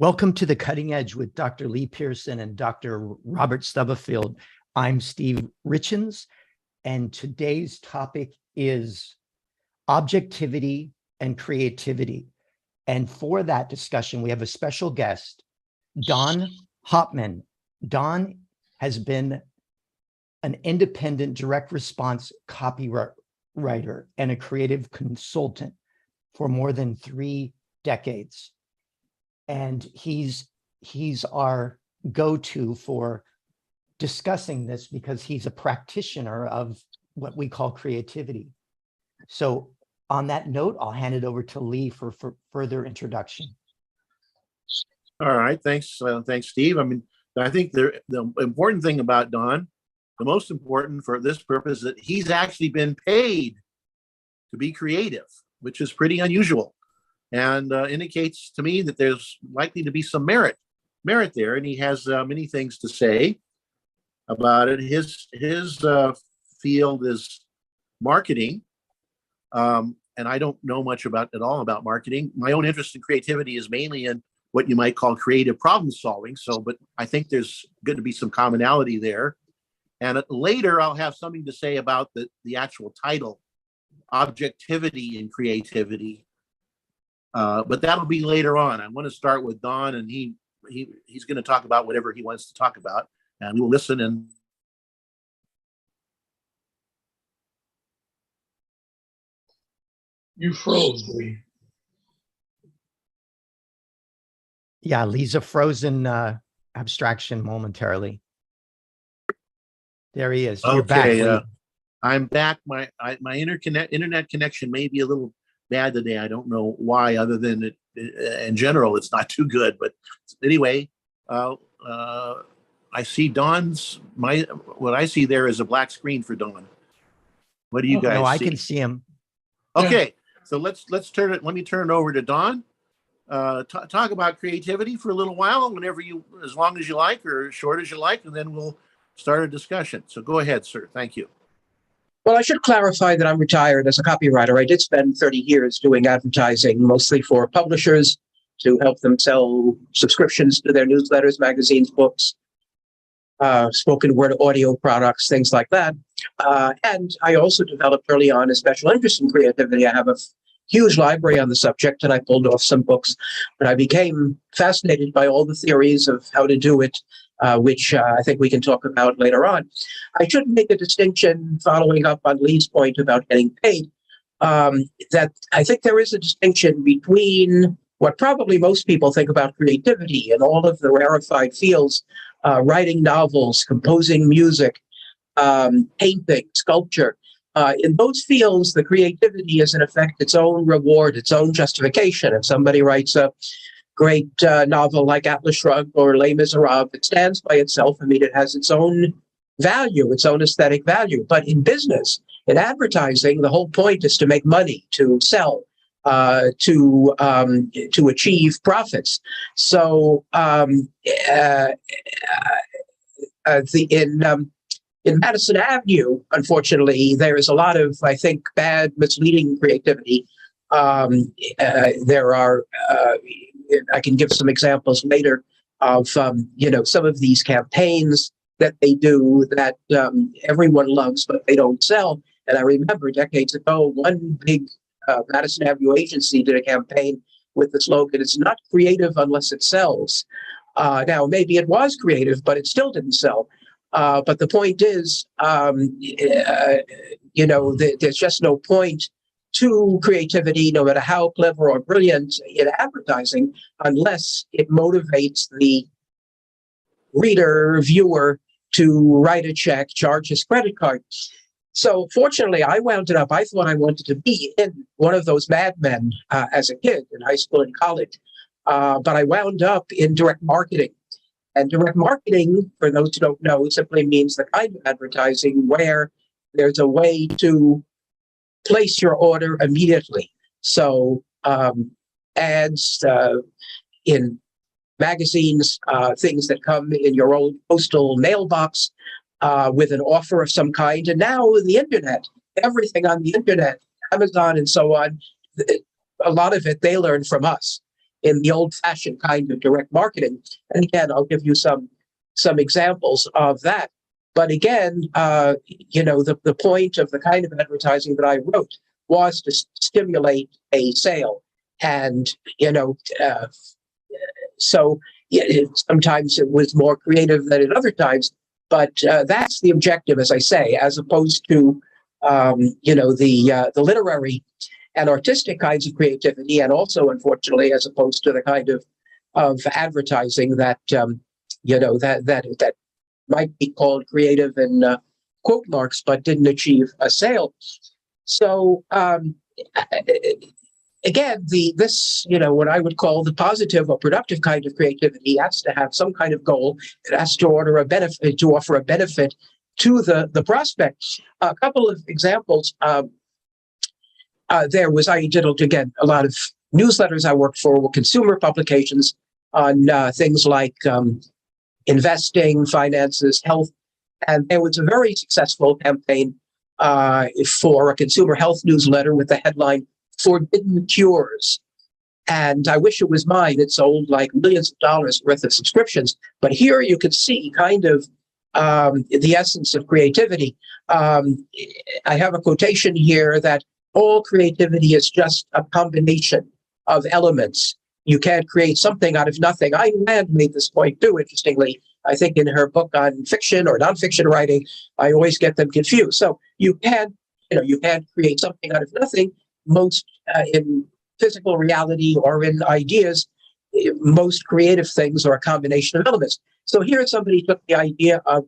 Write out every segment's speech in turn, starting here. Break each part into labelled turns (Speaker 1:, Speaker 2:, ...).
Speaker 1: Welcome to The Cutting Edge with Dr. Lee Pierson and Dr. Robert Stubblefield. I'm Steve Richins, and today's topic is objectivity and creativity. And for that discussion, we have a special guest, Don Hauptman. Don has been an independent direct response copywriter and a creative consultant for more than 3 decades. And he's our go-to for discussing this because he's a practitioner of what we call creativity. So on that note, I'll hand it over to Lee for further introduction.
Speaker 2: All right, thanks, Steve. I mean, I think the important thing about Don, the most important for this purpose, is that he's actually been paid to be creative, which is pretty unusual, and indicates to me that there's likely to be some merit there, and he has many things to say about it. His field is marketing, and I don't know much at all about marketing. My own interest in creativity is mainly in what you might call creative problem solving. But I think there's going to be some commonality there. And later, I'll have something to say about the actual title, Objectivity and Creativity. But that'll be later on. I want to start with Don, and he's going to talk about whatever he wants to talk about, and we'll listen. And
Speaker 3: you froze, Lee.
Speaker 1: Yeah, Lee's a frozen abstraction momentarily. There he is. You're
Speaker 2: okay,
Speaker 1: back.
Speaker 2: I'm back. My internet connection may be a little bad today. I don't know why, other than it in general it's not too good. But anyway, I see Don's what I see there is a black screen for Don. What do you guys see?
Speaker 1: No, I can see him.
Speaker 2: Okay, so let's turn it. Let me turn it over to Don. Talk about creativity for a little while, as long as you like, or short as you like, and then we'll start a discussion. So go ahead, sir. Thank you.
Speaker 3: Well, I should clarify that I'm retired as a copywriter. I did spend 30 years doing advertising, mostly for publishers to help them sell subscriptions to their newsletters, magazines, books, spoken word audio products, things like that. And I also developed early on a special interest in creativity. I have a huge library on the subject, and I pulled off some books, but I became fascinated by all the theories of how to do it, which I think we can talk about later on. I should make a distinction, following up on Lee's point about getting paid, that I think there is a distinction between what probably most people think about creativity and all of the rarefied fields, writing novels, composing music, painting, sculpture. In those fields, the creativity is in effect its own reward, its own justification. If somebody writes a great novel like Atlas Shrugged or Les Miserables, it stands by itself. I mean, it has its own value, its own aesthetic value. But in business, in advertising, the whole point is to make money, to sell, to achieve profits. So in Madison Avenue, unfortunately, there is a lot of, I think, bad, misleading creativity. There are, I can give some examples later of, some of these campaigns that they do that everyone loves, but they don't sell. And I remember decades ago, one big Madison Avenue agency did a campaign with the slogan, "It's not creative unless it sells." Now, maybe it was creative, but it still didn't sell. But the point is, there's just no point to creativity, no matter how clever or brilliant in advertising, unless it motivates the reader, viewer, to write a check, charge his credit card. So fortunately, I thought I wanted to be in one of those madmen as a kid in high school and college. But I wound up in direct marketing. And direct marketing, for those who don't know, simply means the kind of advertising where there's a way to place your order immediately. So ads in magazines, things that come in your old postal mailbox with an offer of some kind. And now the internet, everything on the internet, Amazon and so on, a lot of it they learn from us. in the old-fashioned kind of direct marketing. And again, I'll give you some examples of that. But again, the point of the kind of advertising that I wrote was to stimulate a sale. And, sometimes it was more creative than at other times, but that's the objective, as I say, as opposed to, the literary and artistic kinds of creativity, and also, unfortunately, as opposed to the kind of advertising that, that might be called creative in quote marks, but didn't achieve a sale. So, again, this, what I would call the positive or productive kind of creativity has to have some kind of goal. It has to offer a benefit to the prospect. A couple of examples. I did, again, a lot of newsletters I worked for were consumer publications on things like investing, finances, health. And there was a very successful campaign for a consumer health newsletter with the headline, Forbidden Cures. And I wish it was mine. It sold like millions of dollars worth of subscriptions. But here you could see kind of the essence of creativity. I have a quotation here that all creativity is just a combination of elements. You can't create something out of nothing. Ayn Rand made this point too, interestingly. I think in her book on fiction or nonfiction writing, I always get them confused. So you can't create something out of nothing. Most in physical reality or in ideas, most creative things are a combination of elements. So here somebody took the idea of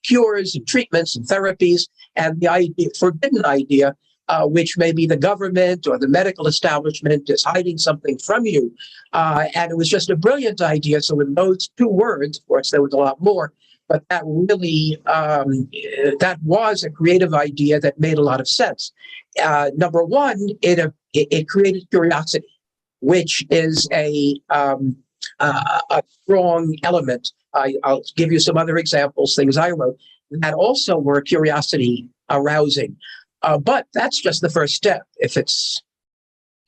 Speaker 3: cures and treatments and therapies and the forbidden idea, which maybe the government or the medical establishment is hiding something from you. And it was just a brilliant idea. So in those two words, of course, there was a lot more, but that really, that was a creative idea that made a lot of sense. Number one, it created curiosity, which is a strong element. I'll give you some other examples, things I wrote, that also were curiosity arousing. But that's just the first step. If it's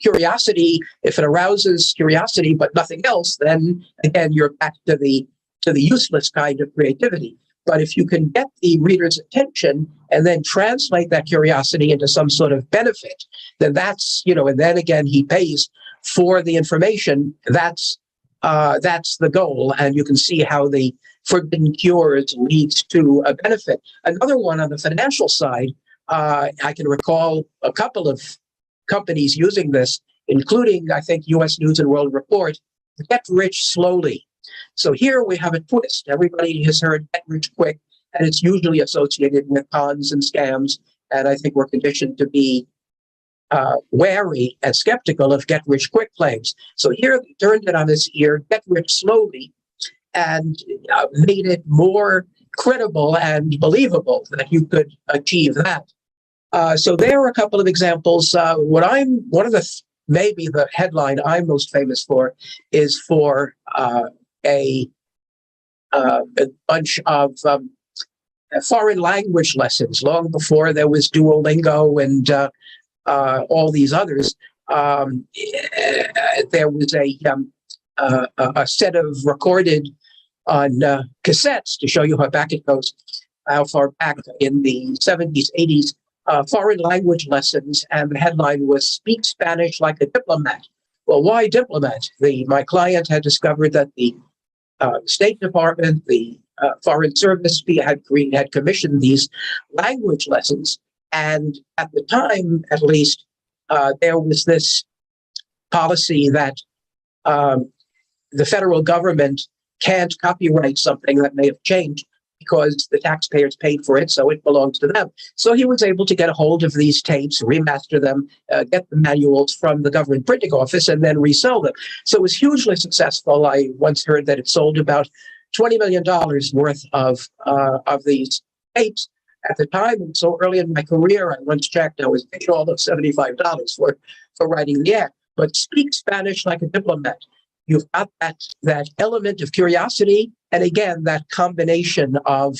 Speaker 3: curiosity, if it arouses curiosity but nothing else, then again you're back to the useless kind of creativity. But if you can get the reader's attention and then translate that curiosity into some sort of benefit, then that's, and then again he pays for the information. That's the goal, and you can see how the forbidden cures leads to a benefit. Another one on the financial side. I can recall a couple of companies using this, including, I think, U.S. News and World Report, Get Rich Slowly. So here we have a twist. Everybody has heard Get Rich Quick, and it's usually associated with cons and scams. And I think we're conditioned to be wary and skeptical of Get Rich Quick claims. So here they turned it on its ear, Get Rich Slowly, and made it more credible and believable that you could achieve that. So there are a couple of examples. Maybe the headline I'm most famous for is for a bunch of foreign language lessons long before there was Duolingo and all these others. There was a set of recorded on cassettes to show you how back it goes, how far back in the 70s, 80s, foreign language lessons, and the headline was "Speak Spanish Like a Diplomat." Well, why diplomat? My client had discovered that the State Department, the Foreign Service had commissioned these language lessons, and at the time, at least, there was this policy that the federal government can't copyright something that may have changed because the taxpayers paid for it, so it belongs to them. So he was able to get a hold of these tapes, remaster them, get the manuals from the government printing office, and then resell them. So it was hugely successful. I once heard that it sold about $20 million worth of these tapes. At the time, and so early in my career, I once checked, I was paid all of $75 for writing the ad. But Speak Spanish Like a Diplomat. You've got that element of curiosity, and again, that combination of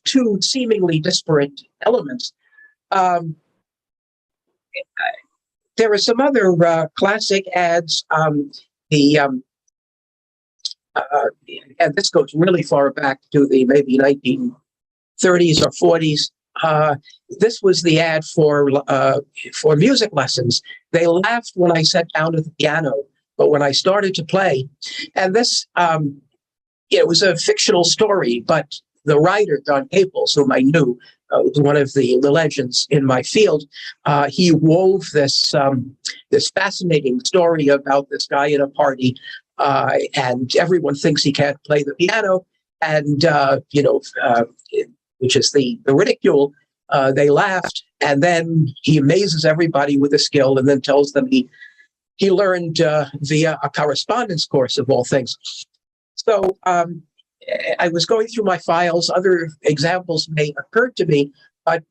Speaker 3: two seemingly disparate elements. There are some other classic ads. The and this goes really far back to the maybe 1930s or 40s. This was the ad for music lessons. They laughed when I sat down at the piano, but when I started to play, and this it was a fictional story, but the writer, Don Hauptman, whom I knew, was one of the legends in my field. He wove this this fascinating story about this guy at a party, and everyone thinks he can't play the piano, and which is the ridicule. They laughed, and then he amazes everybody with his skill, and then tells them he learned via a correspondence course of all things. So I was going through my files. Other examples may occur to me, but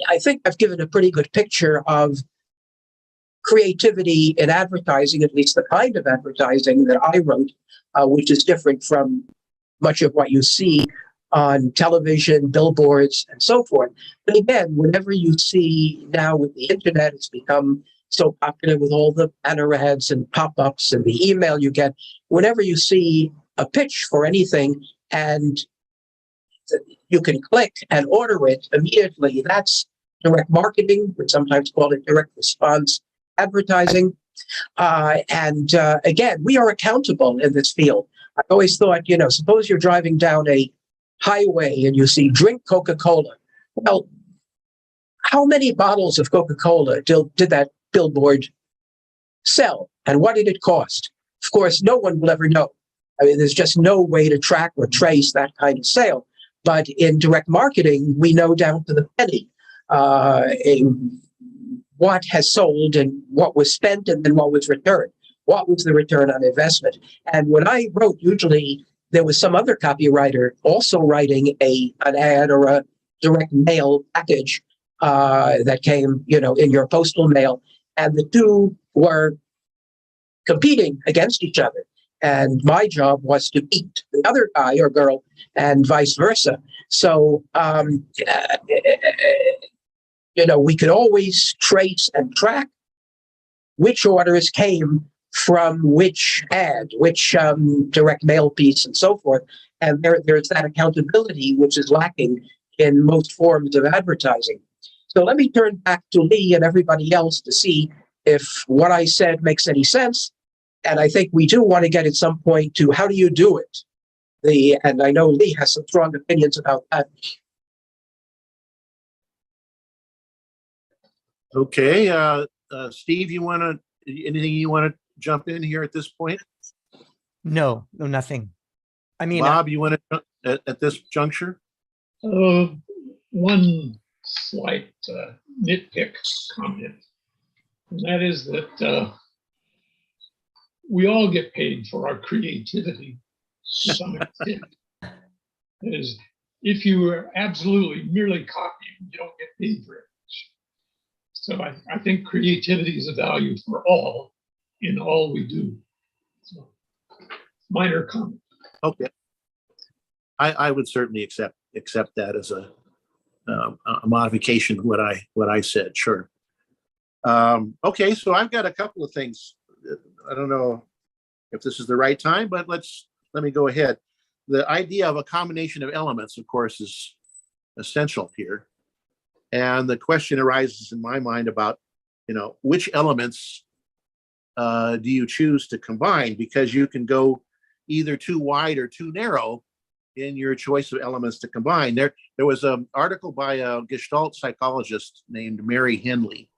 Speaker 3: I think I've given a pretty good picture of creativity in advertising, at least the kind of advertising that I wrote, which is different from much of what you see on television, billboards, and so forth. But again, whenever you see now with the internet, it's become so popular with all the banner ads and pop-ups and the email you get. Whenever you see a pitch for anything and you can click and order it immediately, that's direct marketing. We sometimes call it direct response advertising. Again, we are accountable in this field. I always thought, suppose you're driving down a highway and you see drink Coca-Cola. Well, how many bottles of Coca-Cola did that billboard sell? And what did it cost? Of course, no one will ever know. I mean, there's just no way to track or trace that kind of sale. But in direct marketing, we know down to the penny what has sold and what was spent and then what was returned. What was the return on investment? And when I wrote, usually there was some other copywriter also writing an ad or a direct mail package that came, in your postal mail, and the two were competing against each other. And my job was to beat the other guy or girl, and vice versa. So, we could always trace and track which orders came from which ad, which direct mail piece, and so forth. And there's that accountability which is lacking in most forms of advertising. So let me turn back to Lee and everybody else to see if what I said makes any sense. And I think we do want to get at some point to how do you do it? And I know Lee has some strong opinions about that.
Speaker 2: Okay, Steve, anything you want to jump in here at this point?
Speaker 1: No, nothing. I mean,
Speaker 2: Bob, you want to at this juncture?
Speaker 4: One slight nitpick comment, and that is that we all get paid for our creativity to some extent. That is, if you are absolutely merely copying, you don't get paid for it. So I think creativity is a value for all in all we do. So, minor comment.
Speaker 2: Okay, I would certainly accept that as a modification of what I said. Sure. Okay, so I've got a couple of things. I don't know if this is the right time, but let me go ahead. The idea of a combination of elements, of course, is essential here. And the question arises in my mind about, which elements do you choose to combine? Because you can go either too wide or too narrow in your choice of elements to combine. There was an article by a Gestalt psychologist named Mary Henley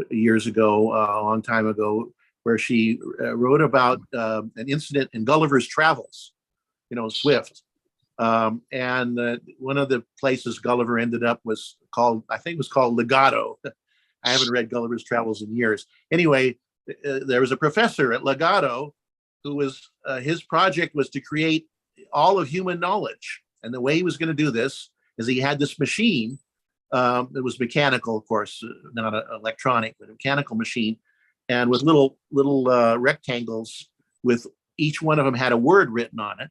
Speaker 2: years ago, a long time ago, where she wrote about an incident in Gulliver's Travels, Swift. And one of the places Gulliver ended up was called Legato. I haven't read Gulliver's Travels in years. Anyway, there was a professor at Legato who was, his project was to create all of human knowledge. And the way he was going to do this is he had this machine. It was mechanical, of course, not electronic, but a mechanical machine. And with little rectangles, with each one of them had a word written on it.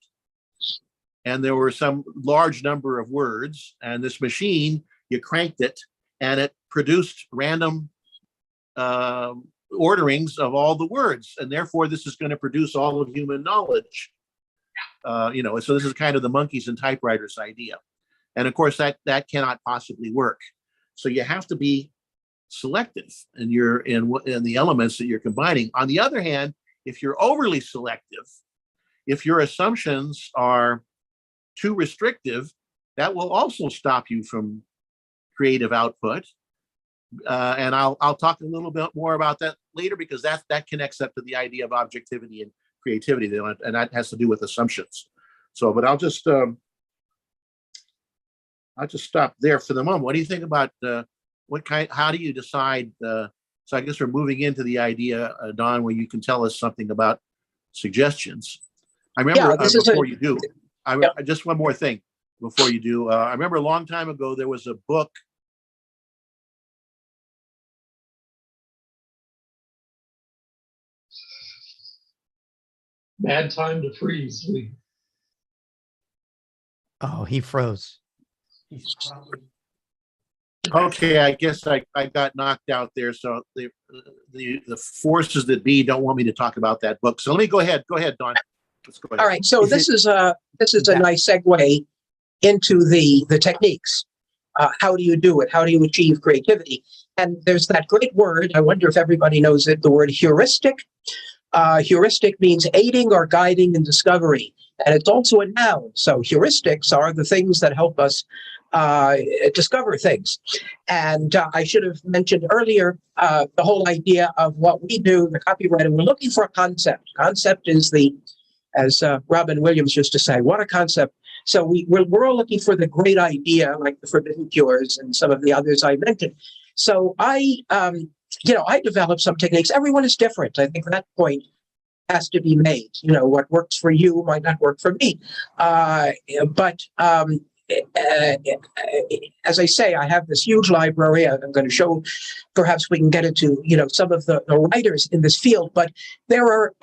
Speaker 2: And there were some large number of words, and this machine, you cranked it, and it produced random orderings of all the words, and therefore this is going to produce all of human knowledge. So this is kind of the monkeys and typewriters idea. And of course, that cannot possibly work. So you have to be selective in the elements that you're combining. On the other hand, if you're overly selective, if your assumptions are too restrictive, that will also stop you from creative output. And I'll talk a little bit more about that later, because that connects up to the idea of objectivity and creativity, and that has to do with assumptions. So, but I'll just stop there for the moment. What do you think about how do you decide? So I guess we're moving into the idea, Don, where you can tell us something about suggestions. I remember you do. Just one more thing before you do. I remember a long time ago there was a book.
Speaker 4: Bad time to freeze, Lee.
Speaker 1: Oh, he froze.
Speaker 2: Okay, I guess I got knocked out there. So the forces that be don't want me to talk about that book. So let me go ahead. Go ahead, Don. Let's go ahead.
Speaker 3: All right. So this is a nice segue into the techniques. How do you do it? How do you achieve creativity? And there's that great word. I wonder if everybody knows it. The word heuristic. Heuristic means aiding or guiding in discovery, and it's also a noun. So heuristics are the things that help us discover things. And I should have mentioned earlier the whole idea of what we do, the copywriter. We're looking for a concept. Concept is as Robin Williams used to say, what a concept. So we're all looking for the great idea, like the forbidden cures and some of the others I mentioned. So I developed some techniques. Everyone is different. I think that point has to be made. What works for you might not work for me. But as I say, I have this huge library. I'm going to show, perhaps we can get into, some of the writers in this field, but there are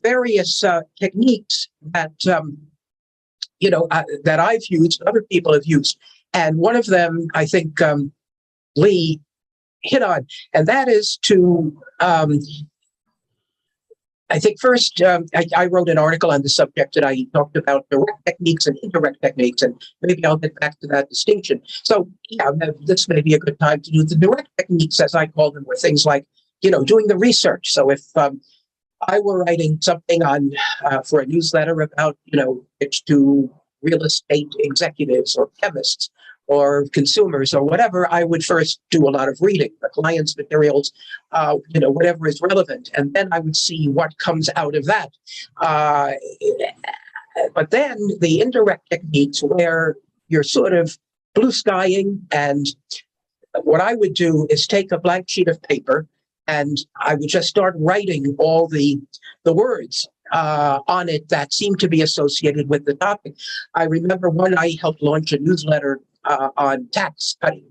Speaker 3: various techniques that, that I've used, other people have used. And one of them, I think, Lee hit on, and that is to, I think first, I wrote an article on the subject that I talked about direct techniques and indirect techniques, and maybe I'll get back to that distinction. So, this may be a good time to do the direct techniques, as I call them, were things like, doing the research. So if I were writing something on for a newsletter about, pitch to real estate executives or chemists or consumers or whatever, I would first do a lot of reading, the client's materials, whatever is relevant. And then I would see what comes out of that. But then the indirect techniques where you're sort of blue skying, and what I would do is take a blank sheet of paper and I would just start writing all the words on it that seemed to be associated with the topic. I remember when I helped launch a newsletter on tax cutting,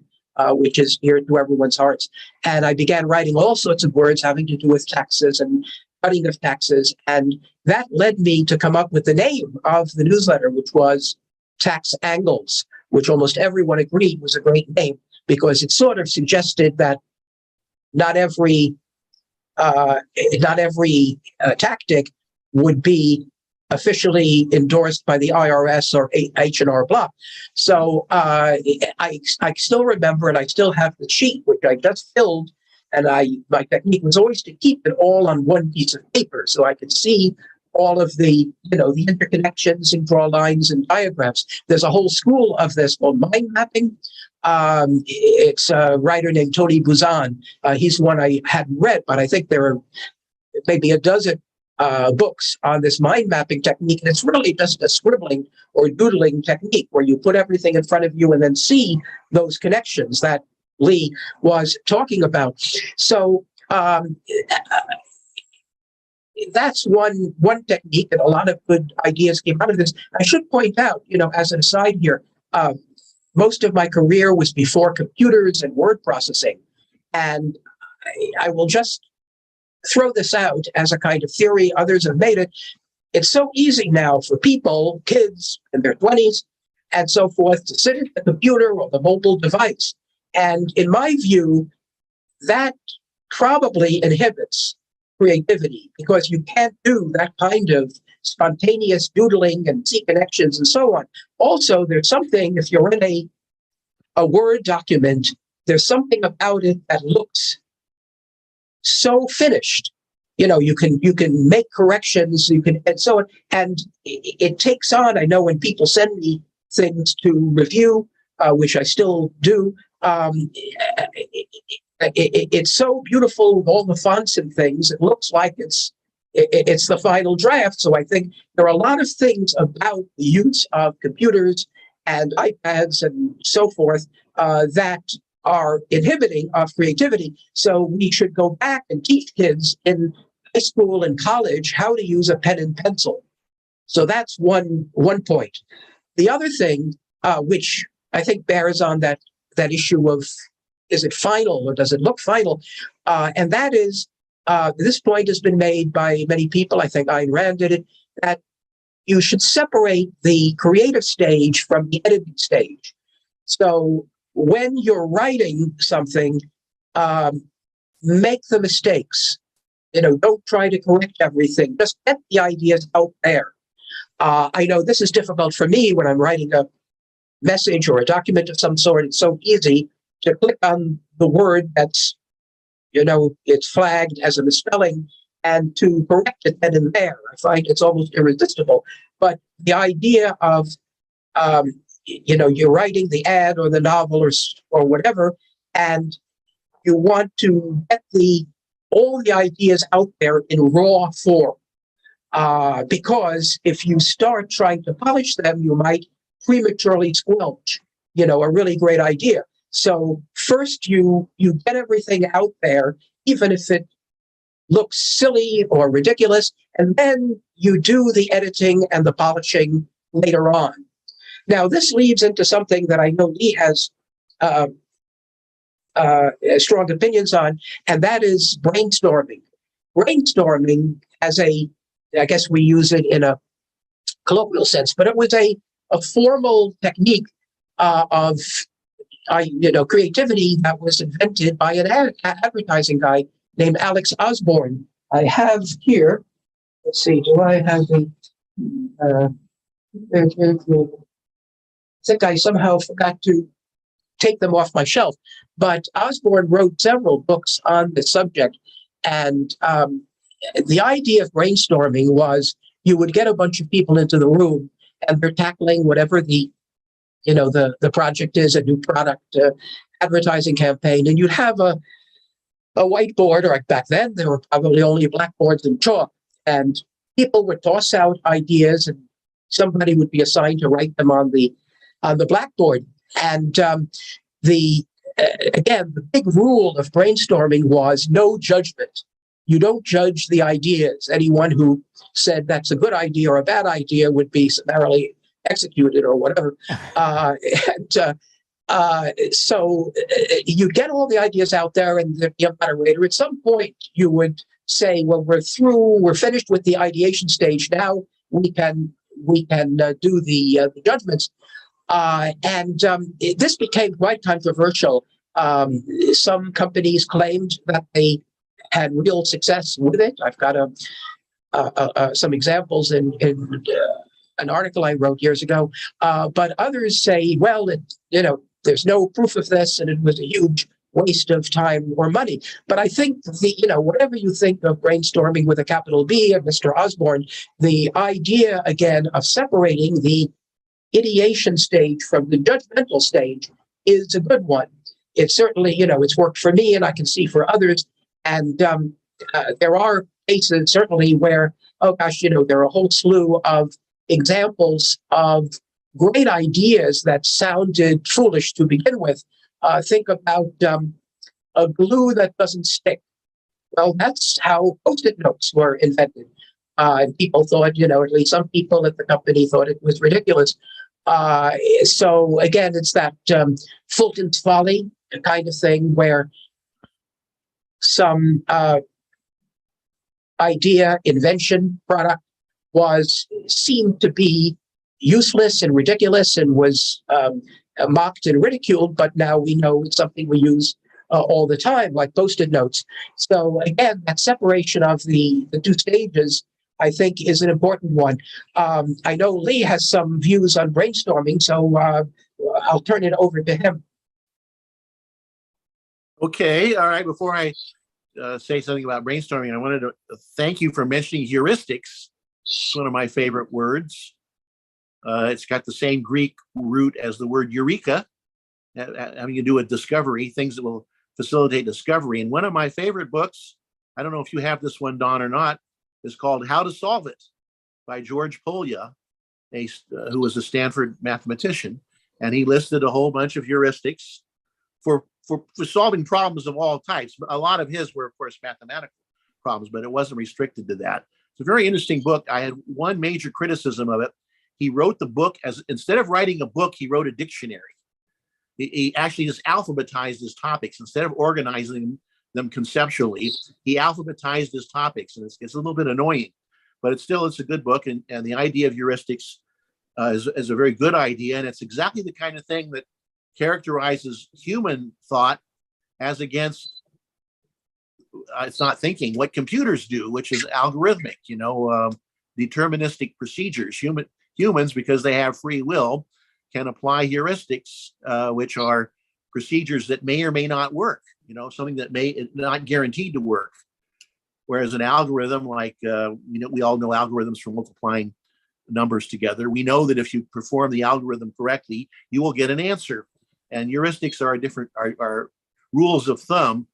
Speaker 3: which is dear to everyone's hearts. And I began writing all sorts of words having to do with taxes and cutting of taxes. And that led me to come up with the name of the newsletter, which was Tax Angles, which almost everyone agreed was a great name because it sort of suggested that not every tactic would be officially endorsed by the IRS or H&R Block. So I still remember, and I still have the sheet, which I just filled, and my technique was always to keep it all on one piece of paper so I could see all of the, the interconnections and draw lines and diagrams. There's a whole school of this called mind mapping. It's a writer named Tony Buzan. He's one I hadn't read, but I think there are maybe a dozen books on this mind mapping technique. And it's really just a scribbling or doodling technique where you put everything in front of you and then see those connections that Lee was talking about. So that's one technique, and a lot of good ideas came out of this. I should point out, as an aside here, most of my career was before computers and word processing. And I will just throw this out as a kind of theory. Others have made it. It's so easy now for people, kids in their 20s and so forth, to sit at the computer or the mobile device. And in my view, that probably inhibits creativity, because you can't do that kind of spontaneous doodling and see connections and so on. Also, there's something, if you're in a Word document, there's something about it that looks so finished. You know, you can make corrections, you can, and so on, and it takes on. I know when people send me things to review, which I still do, it's so beautiful with all the fonts and things. It looks like it's the final draft. So I think there are a lot of things about the use of computers and iPads and so forth that are inhibiting of creativity. So we should go back and teach kids in high school and college how to use a pen and pencil. So that's one point. The other thing, which I think bears on that issue of, is it final or does it look final? And that is, this point has been made by many people. I think Ayn Rand did it, that you should separate the creative stage from the editing stage. So when you're writing something, make the mistakes. You know, don't try to correct everything. Just get the ideas out there. I know this is difficult for me when I'm writing a message or a document of some sort. It's so easy to click on the word that's, you know, it's flagged as a misspelling and to correct it then and there. I find it's almost irresistible. But the idea of, you know, you're writing the ad or the novel or whatever, and you want to get all the ideas out there in raw form. Because if you start trying to polish them, you might prematurely squelch, you know, a really great idea. So first you get everything out there, even if it looks silly or ridiculous, and then you do the editing and the polishing later on. Now, this leads into something that I know Lee has strong opinions on, and that is brainstorming. Brainstorming as I guess we use it in a colloquial sense, but it was a formal technique of creativity that was invented by an advertising guy named Alex Osborne. I have here, let's see, do I have I think I somehow forgot to take them off my shelf, but Osborne wrote several books on this subject. And the idea of brainstorming was you would get a bunch of people into the room and they're tackling whatever the project is, a new product, advertising campaign, and you'd have a whiteboard, or back then there were probably only blackboards and chalk, and people would toss out ideas and somebody would be assigned to write them on the blackboard. And again, the big rule of brainstorming was no judgment. You don't judge the ideas. Anyone who said that's a good idea or a bad idea would be summarily executed or whatever. So you get all the ideas out there, and the moderator, at some point, you would say, well, we're finished with the ideation stage. Now we can do the judgments. This became quite controversial. Some companies claimed that they had real success with it. I've got some examples in an article I wrote years ago. But others say, well, there's no proof of this, and it was a huge waste of time or money. But I think whatever you think of brainstorming with a capital B and Mr. Osborne, the idea again of separating the ideation stage from the judgmental stage is a good one. It's certainly, it's worked for me, and I can see for others. And there are cases certainly where, oh gosh, there are a whole slew of examples of great ideas that sounded foolish to begin with. Think about a glue that doesn't stick. Well, that's how Post-it notes were invented. And people thought, at least some people at the company thought it was ridiculous. So again, it's that Fulton's folly kind of thing where some idea, invention, product seemed to be useless and ridiculous and was mocked and ridiculed, but now we know it's something we use all the time, like Post-it notes. So again, that separation of the two stages, I think, is an important one. I know Lee has some views on brainstorming, so I'll turn it over to him.
Speaker 2: Okay, all right. Before I say something about brainstorming, I wanted to thank you for mentioning heuristics. It's one of my favorite words. It's got the same Greek root as the word eureka, having to do with discovery, things that will facilitate discovery. And one of my favorite books, I don't know if you have this one, Don, or not, is called How to Solve It by George Polya, who was a Stanford mathematician. And he listed a whole bunch of heuristics for solving problems of all types. A lot of his were, of course, mathematical problems, but it wasn't restricted to that. It's a very interesting book. I had one major criticism of it. He wrote the book as, instead of writing a book, he wrote a dictionary. He actually just alphabetized his topics. Instead of organizing them conceptually, he alphabetized his topics. And it's a little bit annoying, but it's a good book. And the idea of heuristics is a very good idea. And it's exactly the kind of thing that characterizes human thought as against, it's not thinking, what computers do, which is algorithmic, deterministic procedures. Humans, because they have free will, can apply heuristics, which are procedures that may or may not work, something that may not guaranteed to work. Whereas an algorithm, like, we all know algorithms for multiplying numbers together. We know that if you perform the algorithm correctly, you will get an answer. And heuristics are rules of thumb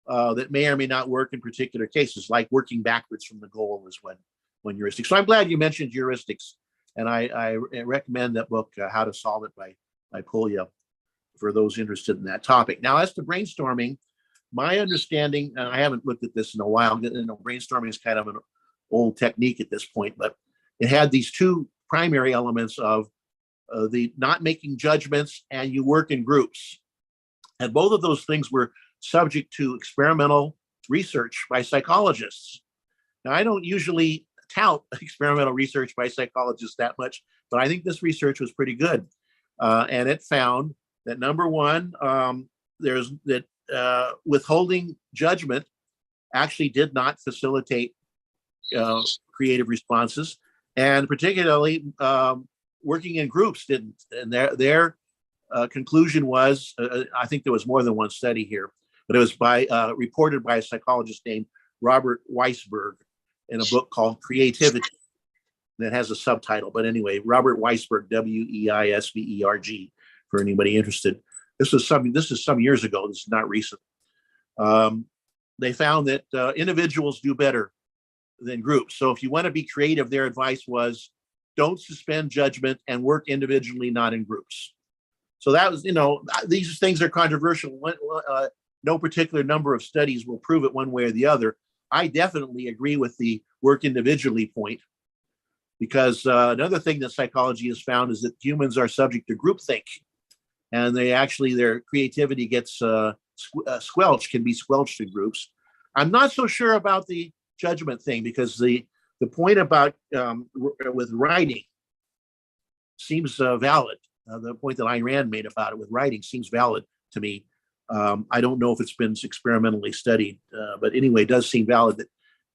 Speaker 2: that may or may not work in particular cases, like working backwards from the goal is one heuristic. So I'm glad you mentioned heuristics. And I recommend that book, How to Solve It by Polya, for those interested in that topic. Now, as to brainstorming, my understanding, and I haven't looked at this in a while, brainstorming is kind of an old technique at this point, but it had these two primary elements of the not making judgments and you work in groups. And both of those things were subject to experimental research by psychologists. Now, I don't usually tout experimental research by psychologists that much, but I think this research was pretty good. And it found that, number one, withholding judgment actually did not facilitate creative responses, and particularly working in groups didn't. And their conclusion was, I think there was more than one study here, but it was reported by a psychologist named Robert Weisberg in a book called Creativity that has a subtitle. But anyway, Robert Weisberg, Weisberg, for anybody interested. This is some years ago. This is not recent. They found that individuals do better than groups. So if you want to be creative, their advice was, don't suspend judgment and work individually, not in groups. So that was, these things are controversial. No particular number of studies will prove it one way or the other. I definitely agree with the work individually point, because another thing that psychology has found is that humans are subject to groupthink, and their creativity gets squelched, can be squelched in groups. I'm not so sure about the judgment thing, because the point about with writing seems valid. The point that Ayn Rand made about it with writing seems valid to me. I don't know if it's been experimentally studied, but anyway, it does seem valid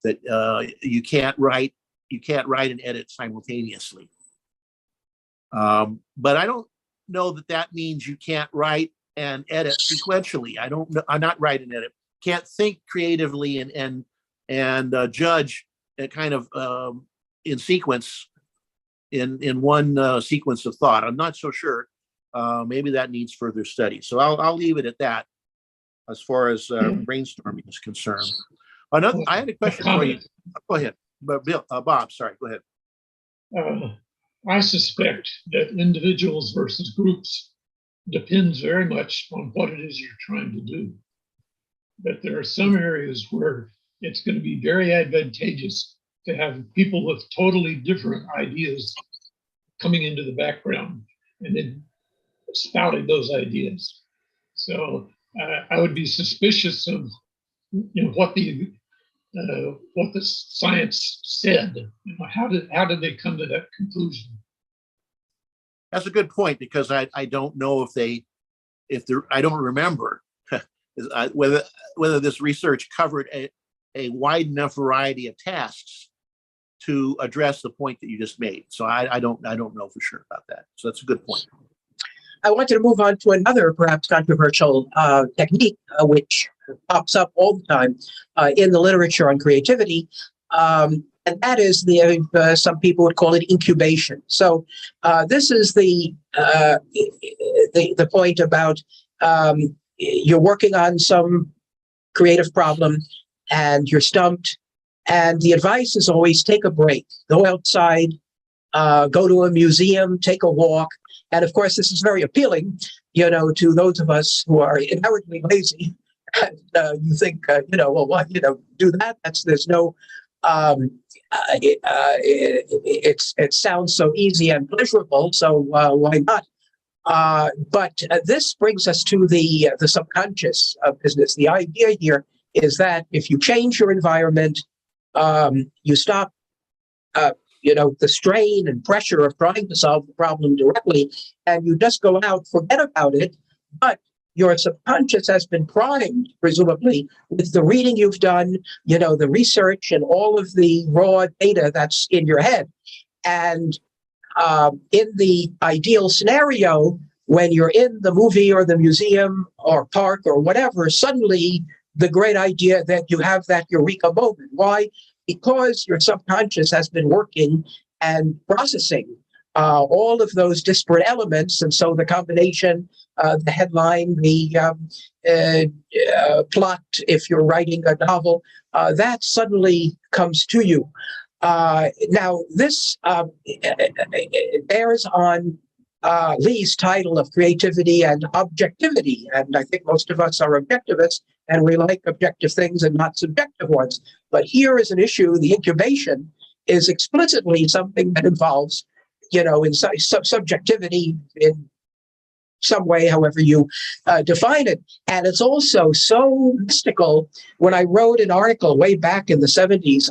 Speaker 2: that you can't write and edit simultaneously. But I don't know that means you can't write and edit sequentially. I don't know. I'm not write and edit. Can't think creatively and judge kind of in sequence in one sequence of thought. I'm not so sure. Maybe that needs further study. So I'll leave it at that as far as brainstorming is concerned. I had a question for you. Go ahead, Bob. Sorry, go ahead.
Speaker 4: I suspect that individuals versus groups depends very much on what it is you're trying to do. That there are some areas where it's going to be very advantageous to have people with totally different ideas coming into the background and then spouting those ideas. So I would be suspicious of what the science said. How did they come to that conclusion? That's
Speaker 2: a good point, because I don't know I don't remember whether this research covered a wide enough variety of tasks to address the point that you just made. So I don't know for sure about that. So that's a good point.
Speaker 3: I wanted to move on to another perhaps controversial technique, which pops up all the time in the literature on creativity, and that is some people would call it incubation. So this is the point about you're working on some creative problem and you're stumped, and the advice is always take a break, go outside, go to a museum, take a walk. And of course, this is very appealing, to those of us who are inherently lazy. And you think, well, why, do that? There's no, it sounds so easy and pleasurable. So why not? But this brings us to the subconscious business. The idea here is that if you change your environment, you stop, the strain and pressure of trying to solve the problem directly, and you just go out, forget about it. But your subconscious has been primed, presumably, with the reading you've done, the research and all of the raw data that's in your head. And in the ideal scenario, when you're in the movie or the museum or park or whatever, suddenly the great idea that you have that eureka moment. Why? Because your subconscious has been working and processing all of those disparate elements. And so the combination, the headline, the plot, if you're writing a novel, that suddenly comes to you. Now, this bears on Lee's title of creativity and objectivity. And I think most of us are objectivists, and we like objective things and not subjective ones. But here is an issue. The incubation is explicitly something that involves, in subjectivity in some way, however you define it. And it's also so mystical. When I wrote an article way back in the 70s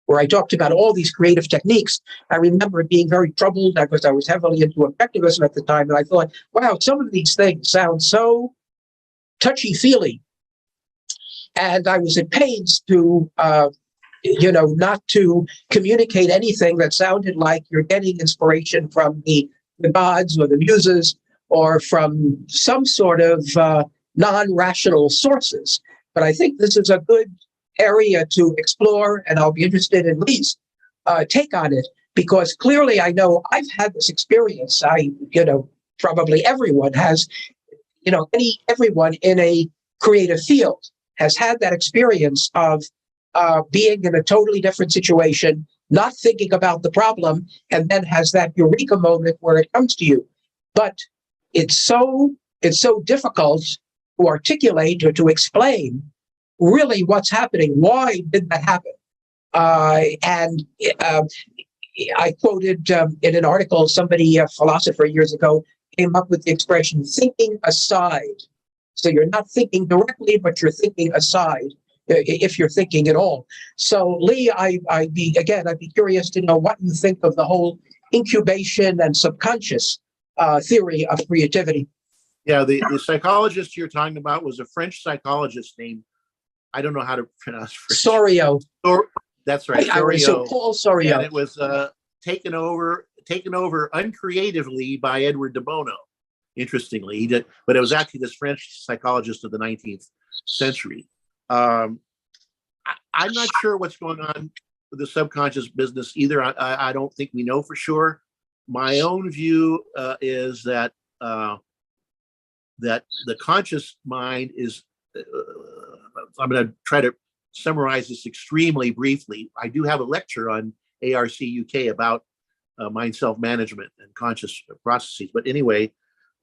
Speaker 3: where I talked about all these creative techniques, I remember being very troubled because I was heavily into objectivism at the time. And I thought, wow, some of these things sound so touchy-feely. And I was at pains to, not to communicate anything that sounded like you're getting inspiration from the gods or the muses or from some sort of non-rational sources. But I think this is a good area to explore, and I'll be interested in Lee's take on it, because clearly I know I've had this experience. Probably everyone has, everyone in a creative field has had that experience of being in a totally different situation, not thinking about the problem, and then has that eureka moment where it comes to you. But it's so difficult to articulate or to explain really what's happening. Why did that happen? And I quoted in an article, somebody, a philosopher years ago, came up with the expression thinking aside. So you're not thinking directly, but you're thinking aside, if you're thinking at all. So Lee, I'd be curious to know what you think of the whole incubation and subconscious theory of creativity.
Speaker 2: Yeah, the psychologist you're talking about was a French psychologist named, I don't know how to pronounce French.
Speaker 3: Sorio.
Speaker 2: That's right.
Speaker 3: So Paul Sorio.
Speaker 2: And it was taken over uncreatively by Edward de Bono. Interestingly, he did, but it was actually this French psychologist of the 19th century. I'm not sure what's going on with the subconscious business either. I don't think we know for sure. My own view is that that the conscious mind is. I'm going to try to summarize this extremely briefly. I do have a lecture on ARCUK about mind self-management and conscious processes. But anyway,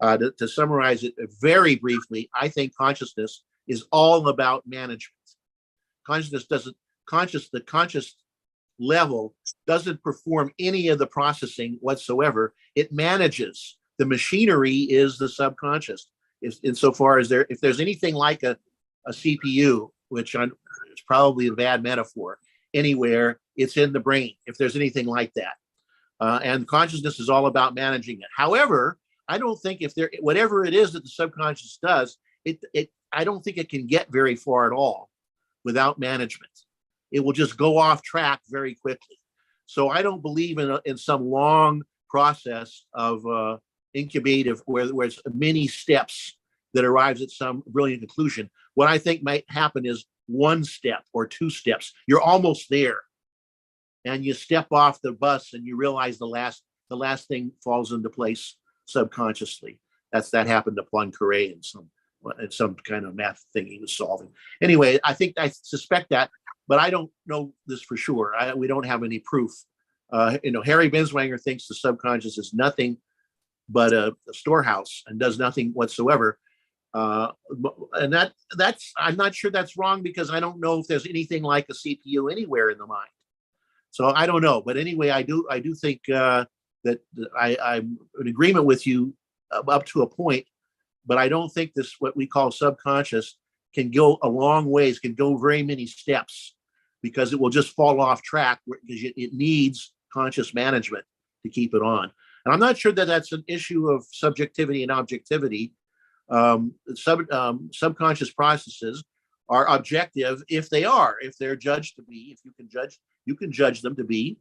Speaker 2: to summarize it very briefly, I think consciousness is all about management. The conscious level doesn't perform any of the processing whatsoever. It manages. The machinery is the subconscious. Insofar as if there's anything like a CPU, which is probably a bad metaphor, anywhere, it's in the brain, if there's anything like that. And consciousness is all about managing it. However, I don't think whatever it is that the subconscious does, it I don't think it can get very far at all without management. It will just go off track very quickly. So I don't believe in some long process of incubative where it's many steps that arrives at some brilliant conclusion. What I think might happen is one step or two steps. You're almost there, and you step off the bus, and you realize the last thing falls into place subconsciously. That happened to Poincaré in some kind of math thing he was solving. Anyway, I suspect that, but I don't know this for sure. We don't have any proof. Harry Binswanger thinks the subconscious is nothing but a storehouse and does nothing whatsoever. And that's I'm not sure that's wrong, because I don't know if there's anything like a CPU anywhere in the mind. So I don't know. But anyway, I do think that I'm in agreement with you up to a point, but I don't think this, what we call subconscious, can go a long ways, can go very many steps, because it will just fall off track, because it needs conscious management to keep it on. And I'm not sure that that's an issue of subjectivity and objectivity. Subconscious processes are objective if they're judged to be. If you can judge them to be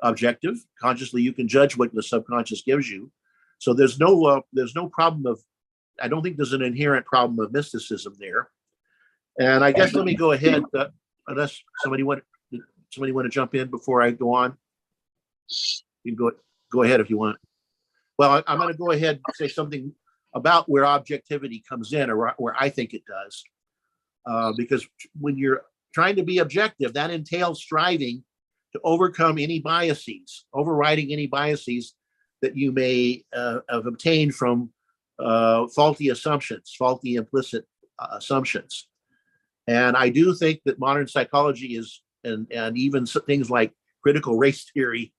Speaker 2: objective. Consciously, you can judge what the subconscious gives you. So there's no problem of, I don't think there's an inherent problem of mysticism there. And I guess let me go ahead, unless somebody want to jump in before I go on. You can go ahead if you want. Well, I'm going to go ahead and say something about where objectivity comes in, or where I think it does. Because when you're trying to be objective, that entails striving to overcome any biases, overriding any biases that you may have obtained from faulty assumptions, faulty implicit assumptions. And I do think that modern psychology is, and even things like critical race theory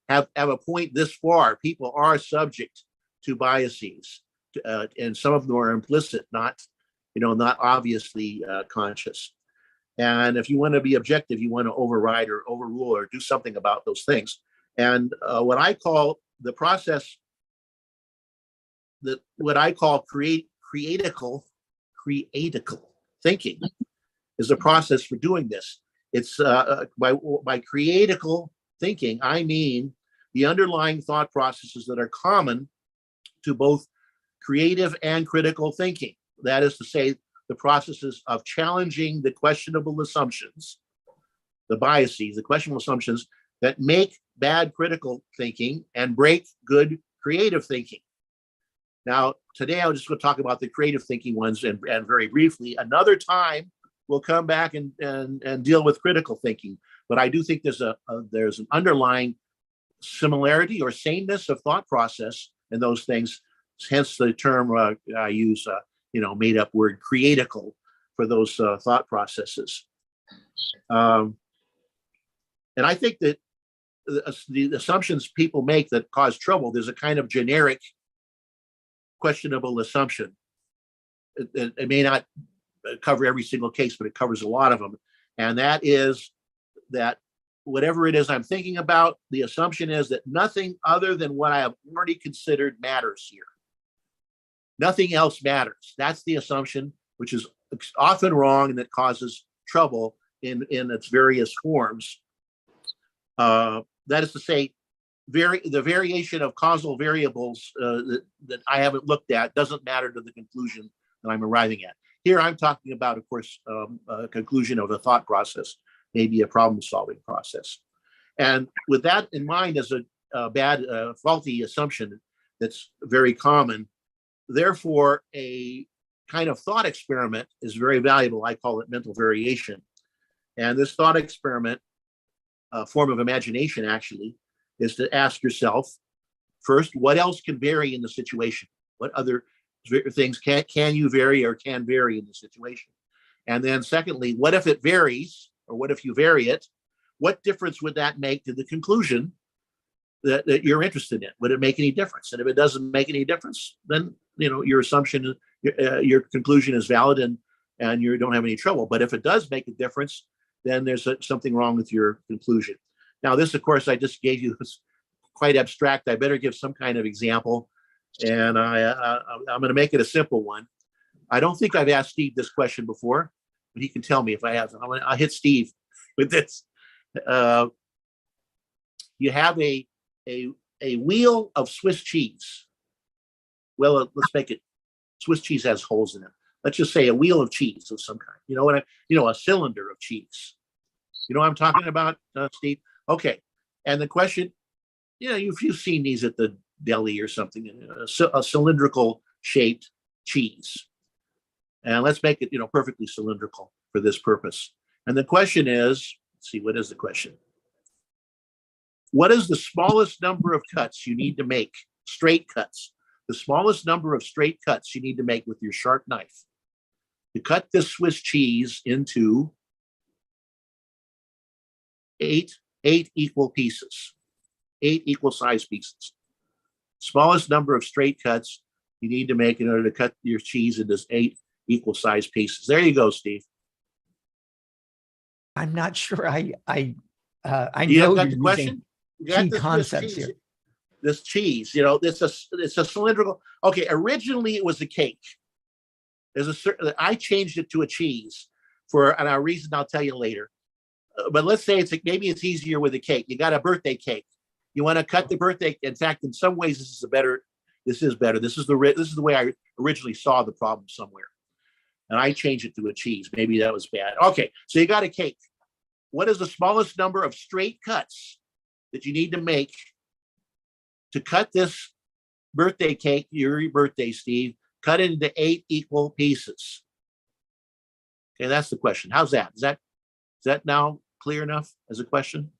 Speaker 2: have a point this far. People are subject to biases, and some of them are implicit, not obviously conscious. And if you want to be objective, you want to override or overrule or do something about those things. And what I call the process, what I call creatical thinking, is a process for doing this. It's by creatical thinking, I mean the underlying thought processes that are common to both creative and critical thinking. That is to say, the processes of challenging the questionable assumptions, the biases, the questionable assumptions that make bad critical thinking and break good creative thinking. Now, today I'm just going to talk about the creative thinking ones, and very briefly. Another time we'll come back and deal with critical thinking. But I do think there's an underlying similarity or sameness of thought process in those things. Hence the term I use, made up word creatical for those thought processes. And I think that the assumptions people make that cause trouble, there's a kind of generic questionable assumption. It may not cover every single case, but it covers a lot of them. And that is that whatever it is I'm thinking about, the assumption is that nothing other than what I have already considered matters here. Nothing else matters. That's the assumption, which is often wrong and that causes trouble in its various forms. That is to say, the variation of causal variables that I haven't looked at doesn't matter to the conclusion that I'm arriving at. Here I'm talking about, of course, a conclusion of a thought process, maybe a problem-solving process. And with that in mind as a bad, faulty assumption that's very common, therefore, a kind of thought experiment is very valuable. I call it mental variation. And this thought experiment, a form of imagination actually, is to ask yourself, first, what else can vary in the situation? What other things can you vary or can vary in the situation? And then secondly, what if it varies, or what if you vary it? What difference would that make to the conclusion that you're interested in? Would it make any difference? And if it doesn't make any difference, then your assumption, your conclusion is valid, and you don't have any trouble. But if it does make a difference, then there's something wrong with your conclusion. Now, this, of course, I just gave you is quite abstract. I better give some kind of example, and I'm going to make it a simple one. I don't think I've asked Steve this question before, but he can tell me if I have. I'll hit Steve with this. You have a wheel of Swiss cheese. Well, let's make it. Swiss cheese has holes in it. Let's just say a wheel of cheese of some kind. You know what? A cylinder of cheese. You know what I'm talking about, Steve? Okay. And the question, if you've seen these at the deli or something, a cylindrical shaped cheese. And let's make it, perfectly cylindrical for this purpose. And the question is, let's see, what is the question? What is the smallest number of cuts you need to make, straight cuts? The smallest number of straight cuts you need to make with your sharp knife to cut this Swiss cheese into eight equal pieces, 8 equal size pieces. Smallest number of straight cuts you need to make in order to cut your cheese into 8 equal size pieces. There you go, Steve.
Speaker 1: I'm not sure. I
Speaker 2: You
Speaker 1: know
Speaker 2: got
Speaker 1: you're
Speaker 2: the question? You got
Speaker 1: key
Speaker 2: the Swiss
Speaker 1: concepts
Speaker 2: cheese.
Speaker 1: here.
Speaker 2: This cheese, it's a cylindrical. Okay, originally it was a cake. There's a certain. I changed it to a cheese for a reason I'll tell you later. But let's say maybe it's easier with a cake. You got a birthday cake. You want to cut the birthday. In fact, in some ways, this is better. This is the way I originally saw the problem somewhere, and I changed it to a cheese. Maybe that was bad. Okay, so you got a cake. What is the smallest number of straight cuts that you need to make to cut this birthday cake, your birthday, Steve, cut it into 8 equal pieces? Okay, that's the question. How's that? Is that now clear enough as a question?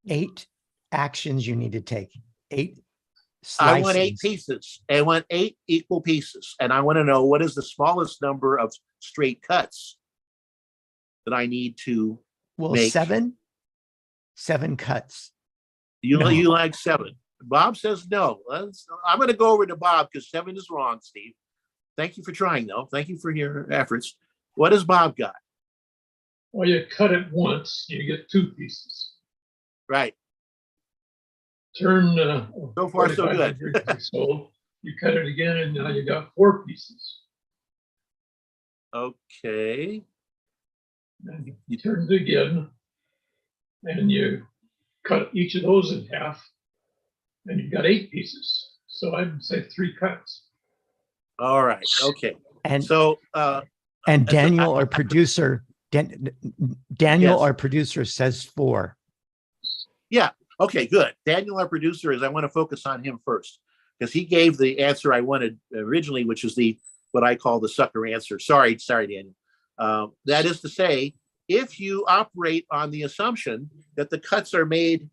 Speaker 1: 8 actions you need to take. 8 slices.
Speaker 2: I want 8 pieces. I want 8 equal pieces. And I want to know what is the smallest number of straight cuts that I need to make.
Speaker 1: 7 cuts.
Speaker 2: You
Speaker 1: No.
Speaker 2: like 7. Bob says no. I'm going to go over to Bob because 7 is wrong, Steve. Thank you for trying, though. Thank you for your efforts. What has Bob got?
Speaker 4: Well, you cut it once, you get 2 pieces.
Speaker 2: Right.
Speaker 4: Turn
Speaker 2: So far, so
Speaker 4: 45
Speaker 2: good.
Speaker 4: degrees or so, you cut it again, and now you got 4 pieces.
Speaker 2: Okay.
Speaker 4: And you turn it again, and you cut each of those in half, and you've got 8 pieces. So I'd say 3 cuts.
Speaker 2: All right. Okay.
Speaker 1: And
Speaker 2: So,
Speaker 1: and Daniel, our producer, Daniel,
Speaker 2: Yes.
Speaker 1: our producer, says 4.
Speaker 2: yeah. Okay, good. Daniel, our producer, I want to focus on him first because he gave the answer I wanted originally, which is what I call the sucker answer. Sorry, Daniel. That is to say, if you operate on the assumption that the cuts are made,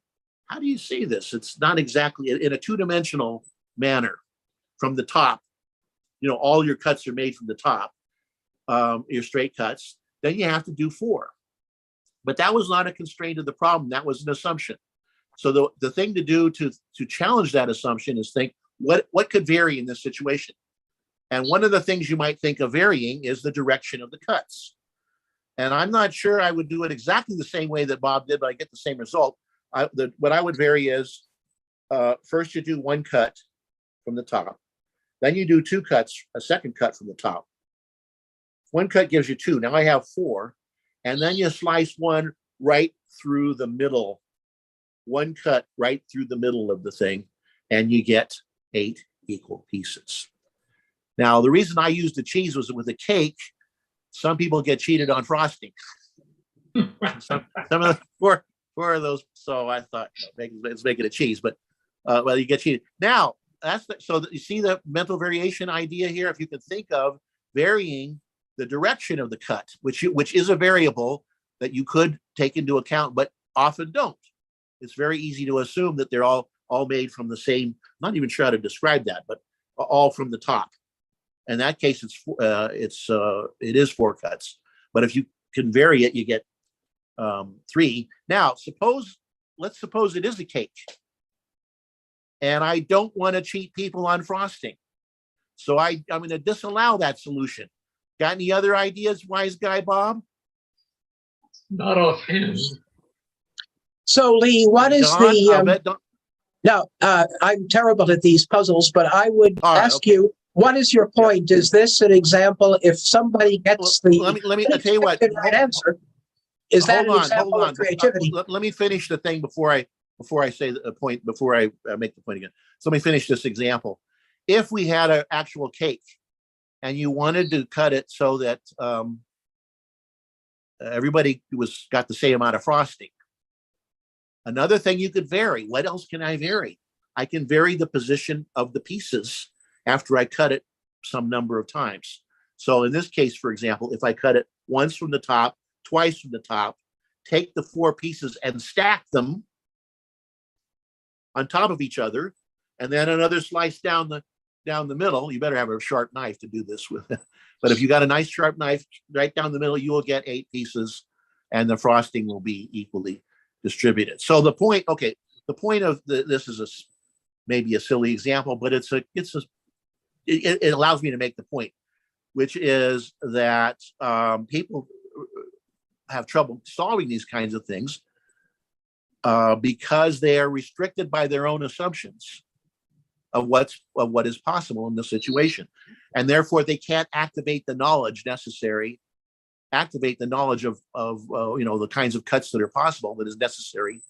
Speaker 2: how do you see this? It's not exactly in a 2-dimensional manner from the top. All your cuts are made from the top, your straight cuts. Then you have to do 4. But that was not a constraint of the problem. That was an assumption. So the thing to do to challenge that assumption is think, what could vary in this situation? And one of the things you might think of varying is the direction of the cuts. And I'm not sure I would do it exactly the same way that Bob did, but I get the same result. What I would vary is first you do 1 cut from the top. Then you do 2 cuts, a second cut from the top. 1 cut gives you 2. Now I have 4. And then you slice 1 right through the middle. 1 cut right through the middle of the thing, and you get 8 equal pieces. Now, the reason I used the cheese was with a cake. Some people get cheated on frosting. some of the 4 of those. So I thought, let's make it a cheese. But well, you get cheated. Now, you see the mental variation idea here. If you can think of varying the direction of the cut, which is a variable that you could take into account, but often don't. It's very easy to assume that they're all made from the same. I'm not even sure how to describe that, but all from the top. In that case, it is 4 cuts. But if you can vary it, you get 3. Now, let's suppose it is a cake, and I don't want to cheat people on frosting, so I'm going to disallow that solution. Got any other ideas, wise guy Bob?
Speaker 4: Not offhand.
Speaker 3: So, Lee, what is
Speaker 2: Don,
Speaker 3: the? Now, I'm terrible at these puzzles, but I would
Speaker 2: All right,
Speaker 3: ask
Speaker 2: okay.
Speaker 3: you, What is your point? Is this an example? If somebody gets the
Speaker 2: let me I'll tell you what.
Speaker 3: right answer, is that an example of creativity?
Speaker 2: Let me finish the thing before I say the point, before I make the point again. So let me finish this example. If we had an actual cake and you wanted to cut it so that everybody got the same amount of frosting, another thing you could vary. What else can I vary? I can vary the position of the pieces after I cut it some number of times. So in this case, for example, if I cut it once from the top, twice from the top, take the 4 pieces and stack them on top of each other, and then another slice down the middle. You better have a sharp knife to do this with. But if you got a nice sharp knife right down the middle, you will get 8 pieces, and the frosting will be equally distributed. So the point of this is maybe a silly example, but it allows me to make the point, which is that people have trouble solving these kinds of things because they are restricted by their own assumptions of what is possible in the situation, and therefore they can't activate the knowledge necessary, activate the knowledge of the kinds of cuts that are possible that is necessary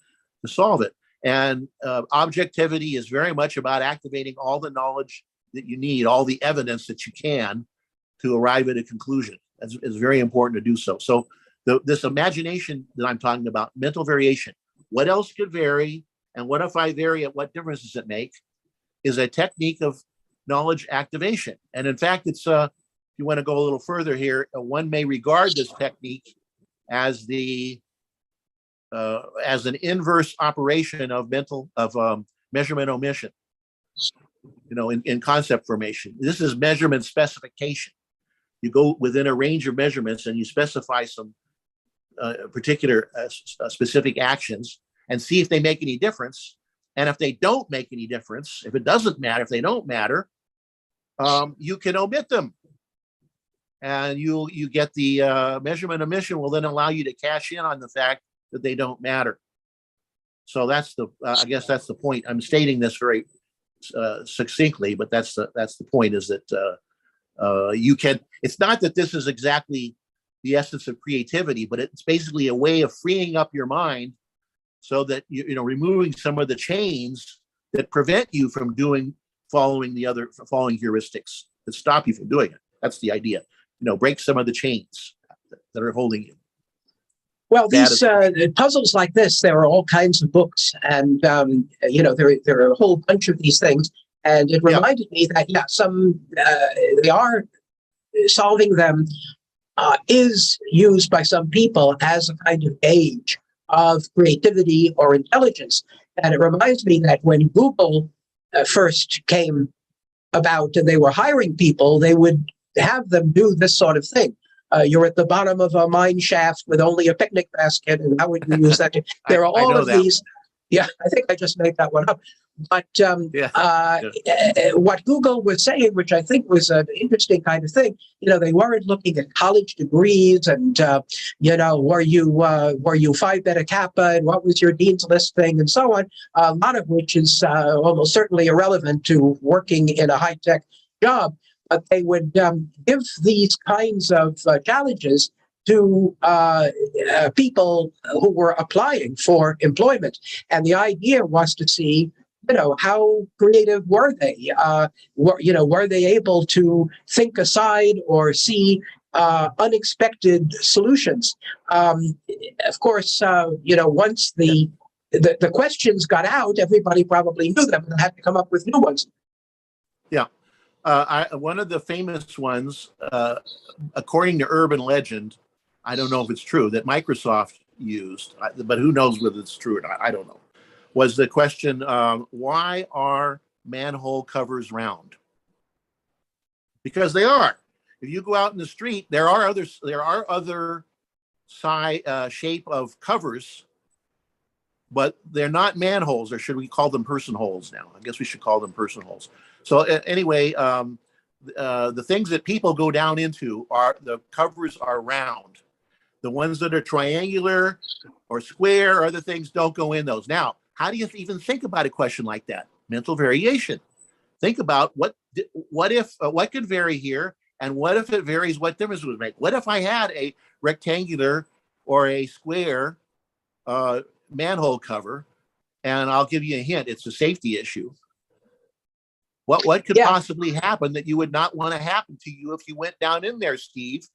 Speaker 2: to solve it. And objectivity is very much about activating all the knowledge that you need, all the evidence that you can to arrive at a conclusion. It's very important to do so. So this imagination that I'm talking about, mental variation, what else could vary? And what if I vary it? What difference does it make? Is a technique of knowledge activation. And in fact, it's if you want to go a little further here, one may regard this technique as an inverse operation of measurement omission. In concept formation, this is measurement specification. You go within a range of measurements and you specify some particular specific actions and see if they make any difference. And if they don't make any difference, if it doesn't matter, if they don't matter, you can omit them. And you get the measurement omission will then allow you to cash in on the fact that they don't matter. So that's I guess that's the point. I'm stating this very succinctly, but that's the point, is that you can, it's not that this is exactly the essence of creativity, but it's basically a way of freeing up your mind so that removing some of the chains that prevent you from following heuristics that stop you from doing it. That's the idea. Break some of the chains that are holding you.
Speaker 3: Well, these puzzles like this, there are all kinds of books, and there are a whole bunch of these things. And it reminded me that they are solving them is used by some people as a kind of gauge of creativity or intelligence. And it reminds me that when Google first came about and they were hiring people, they would have them do this sort of thing. You're at the bottom of a mine shaft with only a picnic basket, and how would you use that? There are all of these. Yeah, I think I just made that one up. But what Google was saying, which I think was an interesting kind of thing, they weren't looking at college degrees and, were you Phi Beta Kappa and what was your dean's list thing and so on, a lot of which is almost certainly irrelevant to working in a high-tech job. But they would give these kinds of challenges to people who were applying for employment. And the idea was to see, how creative were they? Were they able to think aside or see unexpected solutions? Of course, once the questions got out, everybody probably knew them and had to come up with new ones.
Speaker 2: Yeah. One of the famous ones, according to urban legend, I don't know if it's true, that Microsoft used, but who knows whether it's true or not, I don't know, was the question, why are manhole covers round? Because they are. If you go out in the street, there are other shape of covers, but they're not manholes, or should we call them person holes now? I guess we should call them person holes. So anyway, the things that people go down into the covers are round. The ones that are triangular or square or other things don't go in those. Now, how do you even think about a question like that? Mental variation. think about what if what could vary here, and what if it varies, what difference would it make? What if I had a rectangular or a square manhole cover, and I'll give you a hint, it's a safety issue. What could possibly happen that you would not want to happen to you if you went down in there, Steve?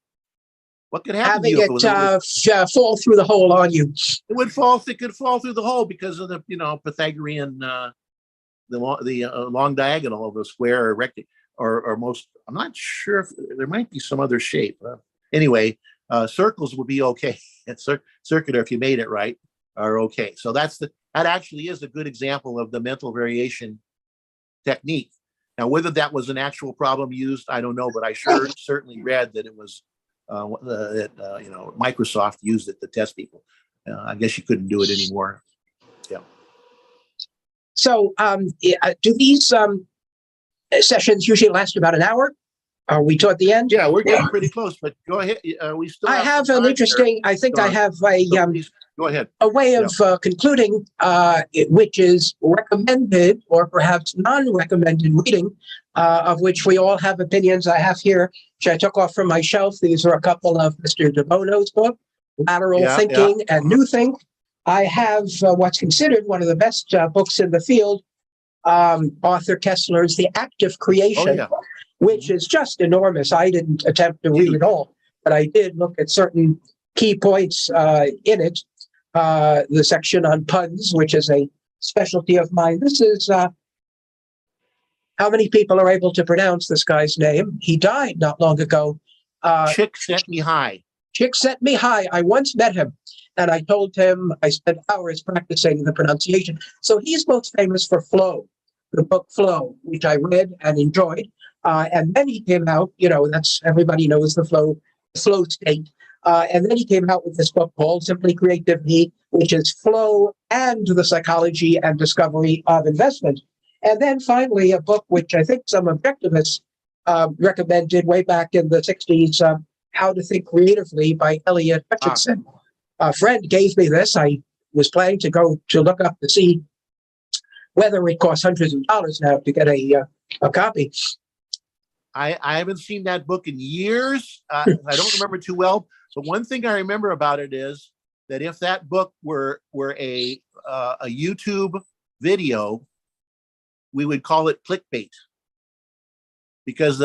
Speaker 2: What could happen
Speaker 3: Having
Speaker 2: to you?
Speaker 3: it fall through the hole on you.
Speaker 2: It would fall. It could fall through the hole because of the Pythagorean the long diagonal of a square or rectangle or most. I'm not sure if there might be some other shape. Anyway, circles would be okay. And circular, if you made it right, are okay. So that actually is a good example of the mental variation technique. Now, whether that was an actual problem used, I don't know, but I certainly read that it was Microsoft used it to test people. I guess you couldn't do it anymore. Yeah.
Speaker 3: So, do these sessions usually last about an hour? Are we toward the end?
Speaker 2: Yeah, we're getting pretty close, but go ahead. We still.
Speaker 3: I have an interesting. I think I have a.
Speaker 2: Please, go ahead.
Speaker 3: A way of concluding, which is recommended or perhaps non-recommended reading, of which we all have opinions. I have here, which I took off from my shelf. These are a couple of Mr. De Bono's book, Lateral Thinking and New Think. I have what's considered one of the best books in the field, Arthur Kessler's The Act of Creation, which is just enormous. I didn't attempt to read it all, but I did look at certain key points in it. The section on puns, which is a specialty of mine. This is how many people are able to pronounce this guy's name? He died not long ago.
Speaker 2: Csikszentmihalyi.
Speaker 3: Csikszentmihalyi. I once met him, and I told him I spent hours practicing the pronunciation. So he's most famous for Flow, the book Flow, which I read and enjoyed. And then he came out, that's everybody knows the flow state. And then he came out with this book called Simply Creativity, which is flow and the psychology and discovery of investment. And then finally, a book which I think some objectivists recommended way back in the 60s, How to Think Creatively by Elliot Hutchinson. A friend gave me this. I was planning to go to look up to see whether it costs hundreds of dollars now to get a copy.
Speaker 2: I haven't seen that book in years. I don't remember too well. But one thing I remember about it is that if that book were a YouTube video, we would call it clickbait, because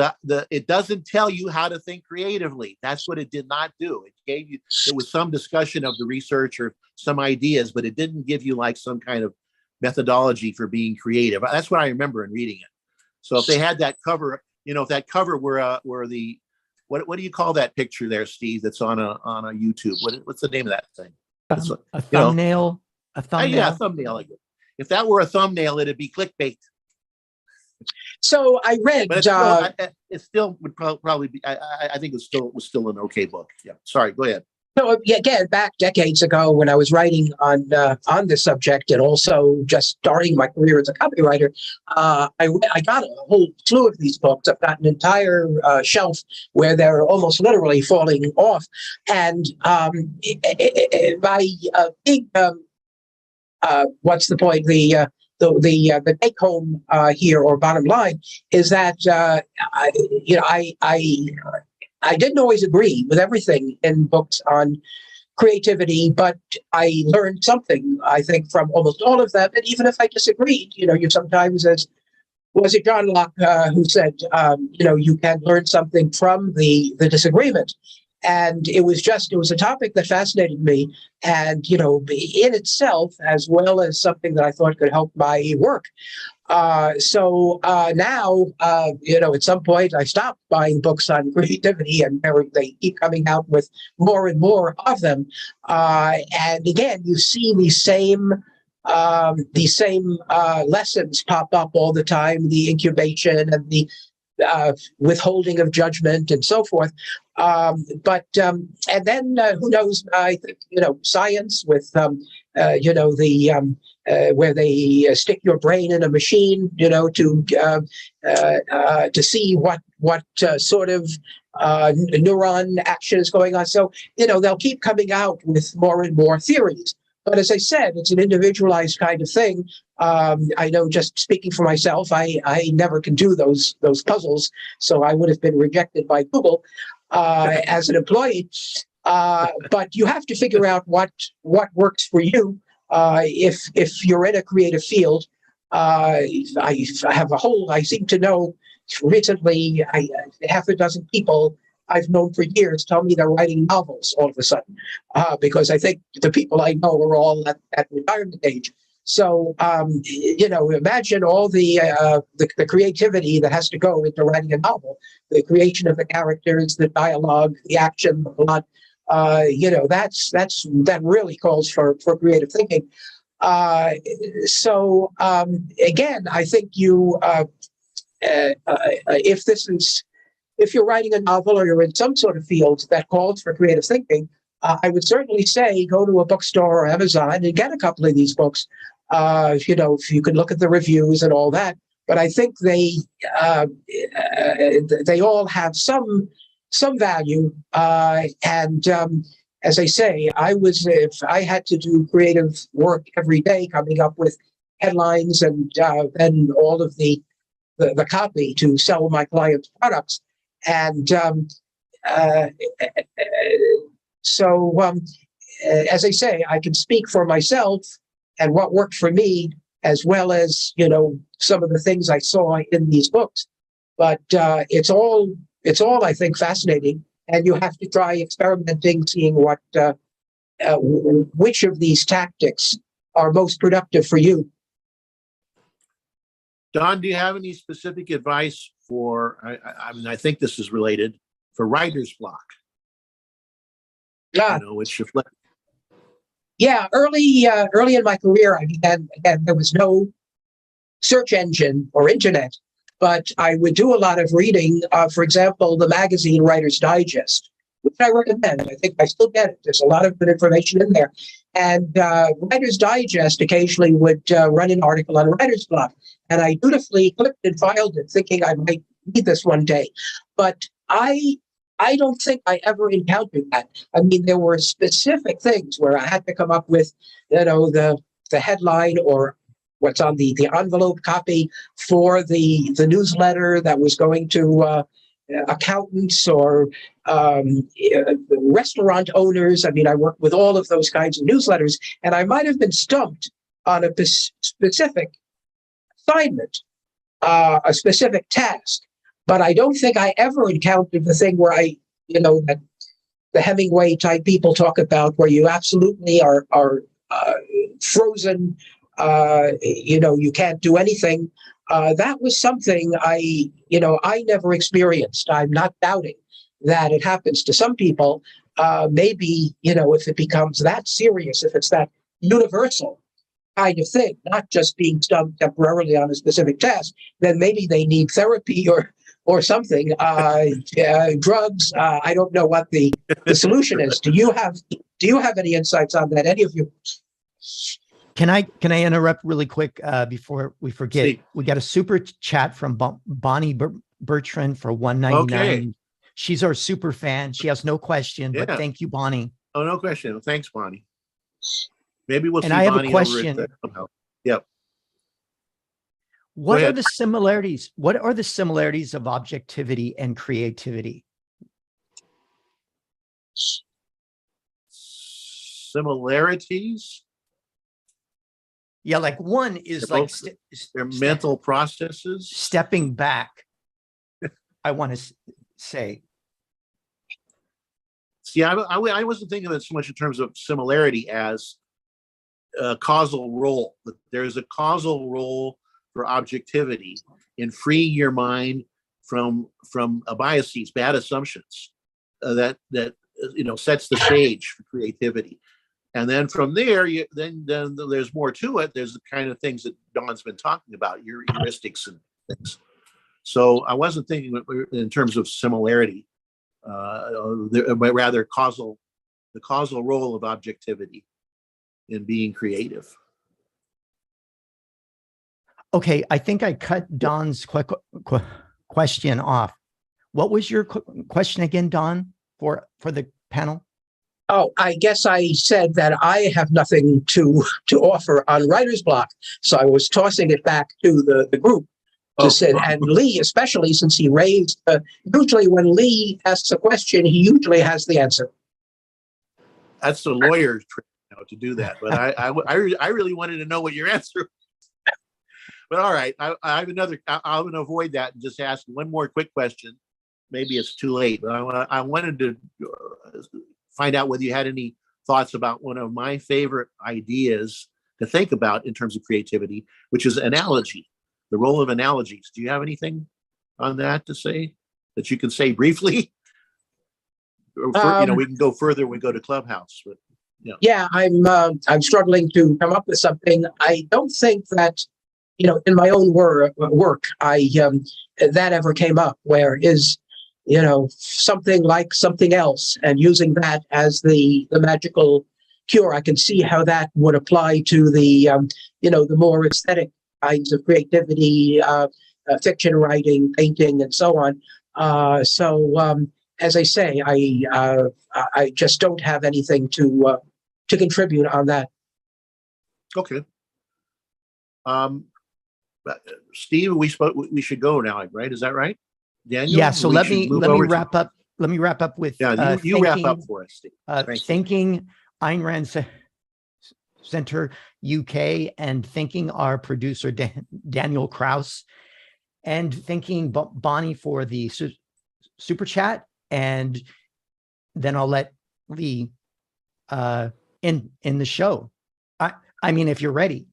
Speaker 2: it doesn't tell you how to think creatively. That's what it did not do. It was some discussion of the research or some ideas, but it didn't give you like some kind of methodology for being creative. That's what I remember in reading it. So if they had that cover, if that cover were the what do you call that picture there, Steve? That's on a YouTube. What's the name of that thing?
Speaker 1: A thumbnail. A thumbnail.
Speaker 2: Yeah, a thumbnail. If that were a thumbnail, it'd be clickbait.
Speaker 3: So I read.
Speaker 2: But it still would probably be. I think it was still an okay book. Yeah. Sorry. Go ahead.
Speaker 3: So again, back decades ago when I was writing on this subject and also just starting my career as a copywriter, I got a whole slew of these books. I've got an entire shelf where they're almost literally falling off. And my big, what's the point? The take home here, or bottom line, is that I didn't always agree with everything in books on creativity, but I learned something, I think, from almost all of them. And even if I disagreed, you sometimes, as was it John Locke who said, you can learn something from the disagreement. And it was a topic that fascinated me, and, in itself, as well as something that I thought could help my work. So now, at some point I stopped buying books on creativity, and they keep coming out with more and more of them. And again, you see these same lessons pop up all the time, the incubation and the withholding of judgment and so forth. And then who knows, I think, science with, where they stick your brain in a machine, to see what sort of neuron action is going on. So, they'll keep coming out with more and more theories. But as I said, it's an individualized kind of thing. I know, just speaking for myself, I never can do those puzzles, so I would have been rejected by Google as an employee. But you have to figure out what works for you. If you're in a creative field, I seem to know recently, half a dozen people I've known for years tell me they're writing novels all of a sudden, because I think the people I know are all at retirement age. So, imagine all the creativity that has to go into writing a novel, the creation of the characters, the dialogue, the action, the plot. That really calls for creative thinking. Again, I think if you're writing a novel or you're in some sort of field that calls for creative thinking, I would certainly say go to a bookstore or Amazon and get a couple of these books. If you could look at the reviews and all that, but I think they all have some value. As I say, if I had to do creative work every day, coming up with headlines and then all of the copy to sell my clients' products. And as I say, I can speak for myself and what worked for me, as well as, some of the things I saw in these books. But it's all, I think, fascinating. And you have to try experimenting, seeing which of these tactics are most productive for you.
Speaker 2: Don, do you have any specific advice for, I think this is related, for writer's block? Which reflects.
Speaker 3: Yeah, early in my career, again, there was no search engine or internet, but I would do a lot of reading. For example, the magazine Writer's Digest, which I recommend. I think I still get it. There's a lot of good information in there. And Writer's Digest occasionally would run an article on writer's block. And I dutifully clipped and filed it, thinking I might read this one day. But I don't think I ever encountered that. I mean, there were specific things where I had to come up with, the headline or what's on the envelope copy for the newsletter that was going to accountants or restaurant owners. I mean, I worked with all of those kinds of newsletters, and I might have been stumped on a specific assignment, a specific task. But I don't think I ever encountered the thing where that the Hemingway type people talk about, where you absolutely are frozen. You can't do anything. That was something I never experienced. I'm not doubting that it happens to some people. Maybe, if it becomes that serious, if it's that universal kind of thing, not just being stumped temporarily on a specific task, then maybe they need therapy or something, drugs. I don't know what the solution is. Do you have any insights on that? Any of you?
Speaker 1: Can I interrupt really quick before we forget?
Speaker 2: See.
Speaker 1: We got a super chat from Bonnie Bertrand for $1.99.
Speaker 2: Okay.
Speaker 1: She's our super fan. She has no question, but thank you, Bonnie.
Speaker 2: Oh, no question. Thanks, Bonnie. Maybe we'll see
Speaker 1: I have
Speaker 2: Bonnie
Speaker 1: a question.
Speaker 2: over at the Clubhouse. Yep.
Speaker 1: What
Speaker 2: Go
Speaker 1: are
Speaker 2: ahead.
Speaker 1: the similarities? What are the similarities of objectivity and creativity?
Speaker 2: Similarities?
Speaker 1: Yeah, like one is
Speaker 2: They're
Speaker 1: like
Speaker 2: both- Their mental processes.
Speaker 1: stepping back. I want to say.
Speaker 2: See, I wasn't thinking of it so much in terms of similarity as a causal role. But there's a causal role for objectivity in freeing your mind from biases, bad assumptions that sets the stage for creativity. And then from there, then there's more to it. There's the kind of things that Don's been talking about, your heuristics and things. So I wasn't thinking in terms of similarity, but rather the causal role of objectivity in being creative.
Speaker 1: Okay, I think I cut Don's question off. What was your question again, Don, for the panel?
Speaker 3: Oh, I guess I said that I have nothing to offer on writer's block. So I was tossing it back to the group to say, and Lee, especially since he raised, usually when Lee asks a question, he usually has the answer.
Speaker 2: That's the lawyer's trick now to do that. But I really wanted to know what your answer was. But all right, I have another. I'm going to avoid that and just ask one more quick question. Maybe it's too late, but I wanted to find out whether you had any thoughts about one of my favorite ideas to think about in terms of creativity, which is analogy, the role of analogies. Do you have anything on that to say that you can say briefly? We can go further when we go to Clubhouse. But
Speaker 3: yeah, I'm struggling to come up with something. I don't think that, in my own work, that ever came up. Where is, something like something else, and using that as the magical cure. I can see how that would apply to the the more aesthetic kinds of creativity, fiction writing, painting, and so on. As I say, I just don't have anything to contribute on that.
Speaker 2: Okay. Steve, we should go now, right? Is that right? Daniel?
Speaker 1: Yeah. So let me wrap up. Let me wrap up with
Speaker 2: you wrap up for us, Steve.
Speaker 1: Thanking Ayn Rand Center UK, and thanking our producer Daniel Kraus, and thanking Bonnie for the super chat. And then I'll let Lee in the show. I mean, if you're ready.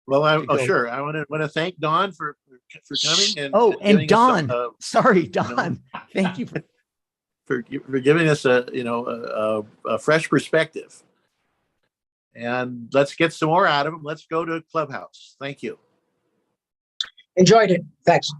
Speaker 2: Well, sure. I want to thank Don for coming.
Speaker 1: And Don, sorry, Don. Thank you
Speaker 2: for giving us a fresh perspective. And let's get some more out of him. Let's go to Clubhouse. Thank you.
Speaker 3: Enjoyed it. Thanks.